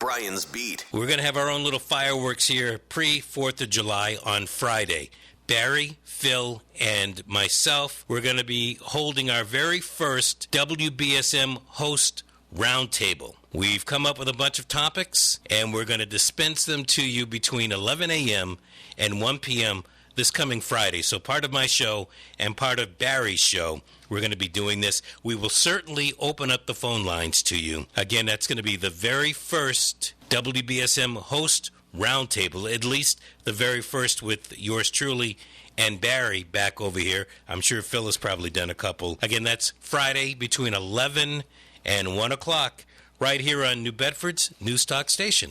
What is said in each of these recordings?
Brian's Beat. We're going to have our own little fireworks here pre-4th of July on Friday. Barry, Phil, and myself, we're going to be holding our very first WBSM host roundtable. We've come up with a bunch of topics, and we're going to dispense them to you between 11 a.m. and 1 p.m. this coming Friday. So part of my show and part of Barry's show, we're going to be doing this. We will certainly open up the phone lines to you. Again, that's going to be the very first WBSM host roundtable, at least the very first with yours truly and Barry back over here. I'm sure Phil has probably done a couple. Again, that's Friday between 11 and 1 o'clock right here on New Bedford's News Talk Station,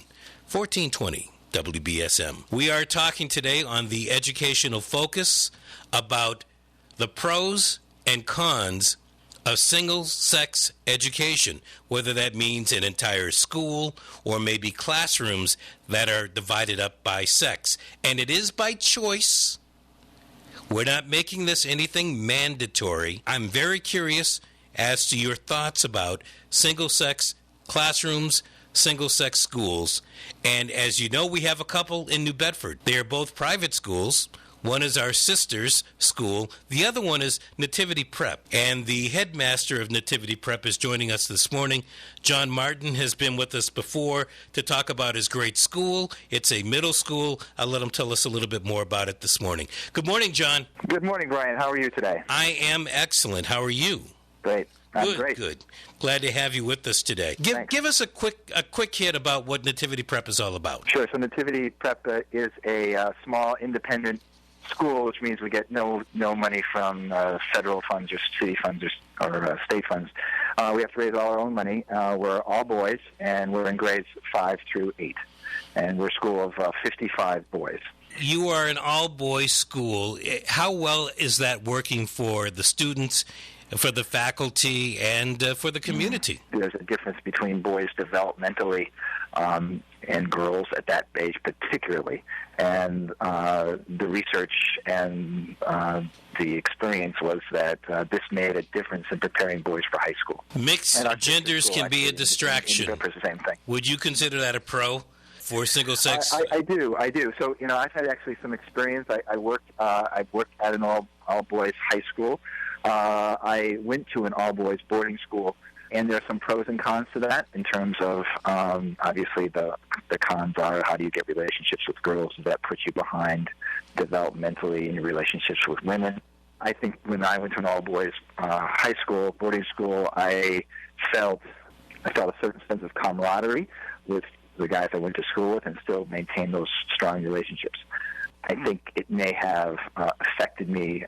1420 WBSM. We are talking today on the Educational Focus about the pros and cons of single-sex education, whether that means an entire school or maybe classrooms that are divided up by sex. And it is by choice. We're not making this anything mandatory. I'm very curious as to your thoughts about single-sex classrooms, single-sex schools. And as you know, we have a couple in New Bedford. They are both private schools. One is our sister's school. The other one is Nativity Prep. And the headmaster of Nativity Prep is joining us this morning. John Martin has been with us before to talk about his great school. It's a middle school. I'll let him tell us a little bit more about it this morning. Good morning, John. Good morning, Brian. How are you today? I am excellent. How are you? Great. Good. Glad to have you with us today. Give us a quick hit about what Nativity Prep is all about. Sure. So Nativity Prep is a small independent school, which means we get no money from federal funds or city funds or state funds. We have to raise all our own money. We're all boys, and we're in grades 5 through 8. And we're a school of 55 boys. You are an all-boys school. How well is that working for the students, for the faculty, and for the community? There's a difference between boys developmentally and girls at that age particularly. And the research and the experience was that this made a difference in preparing boys for high school. Mixed genders can be a distraction. It's the same thing. Would you consider that a pro for single sex? I do. So, I've had actually some experience. I worked at an all-boys high school. I went to an all-boys boarding school, and there are some pros and cons to that in terms of, obviously, the cons are how do you get relationships with girls? Does that put you behind developmentally in your relationships with women? I think when I went to an all-boys high school, boarding school, I felt a certain sense of camaraderie with the guys I went to school with and still maintain those strong relationships. I think it may have affected me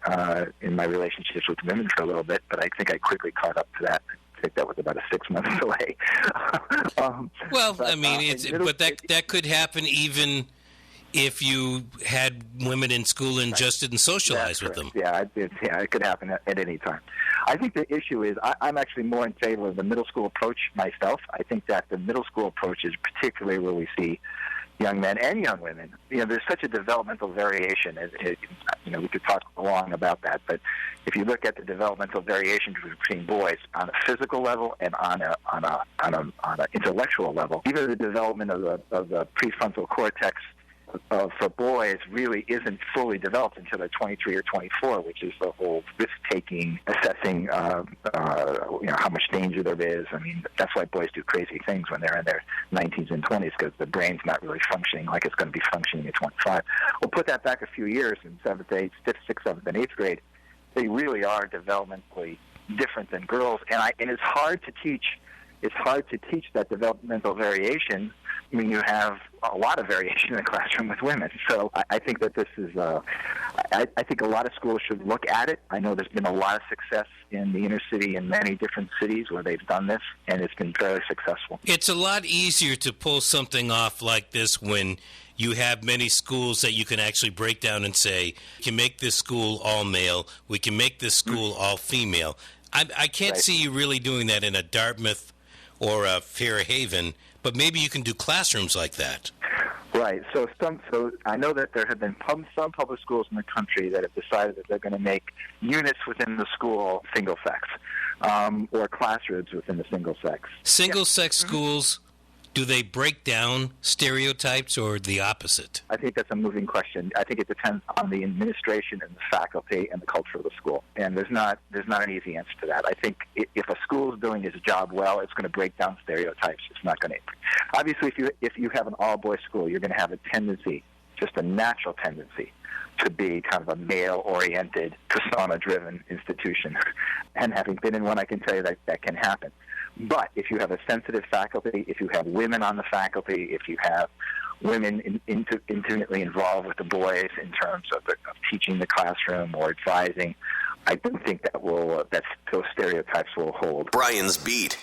in my relationships with women for a little bit, but I think I quickly caught up to that. I think that was about a 6-month delay. That could happen even if you had women in school and just didn't socialize with them. Yeah, it could happen at any time. I think the issue is I'm actually more in favor of the middle school approach myself. I think that the middle school approach is particularly where we see young men and young women. There's such a developmental variation. We could talk long about that, but if you look at the developmental variation between boys on a physical level and on an intellectual level, even the development of the prefrontal cortex for boys really isn't fully developed until they're 23 or 24, which is the whole risk-taking, assessing, how much danger there is. I mean, that's why boys do crazy things when they're in their 19s and 20s, because the brain's not really functioning like it's going to be functioning at 25. We'll put that back a few years in 7th, 8th, 6th, 7th, and 8th grade. They really are developmentally different than girls, and it's hard to teach. It's hard to teach that developmental variation when you have a lot of variation in the classroom with women. So I think that this is, I think a lot of schools should look at it. I know there's been a lot of success in the inner city in many different cities where they've done this, and it's been very successful. It's a lot easier to pull something off like this when you have many schools that you can actually break down and say, we can make this school all male, we can make this school all female. I can't see you really doing that in a Dartmouth or a Fairhaven, but maybe you can do classrooms like that. Right. So I know that there have been some public schools in the country that have decided that they're going to make units within the school single sex, or classrooms within the single sex. Single sex schools do they break down stereotypes or the opposite? I think that's a moving question. I think it depends on the administration and the faculty and the culture of the school. And there's not an easy answer to that. I think if a school is doing its job well, it's going to break down stereotypes. It's not going to. Obviously, if you have an all-boys school, you're going to have a tendency, just a natural tendency, to be kind of a male-oriented, persona-driven institution. And having been in one, I can tell you that can happen. But if you have a sensitive faculty, if you have women on the faculty, if you have women intimately involved with the boys in terms of teaching the classroom or advising, I do think that those stereotypes will hold. Brian's Beat.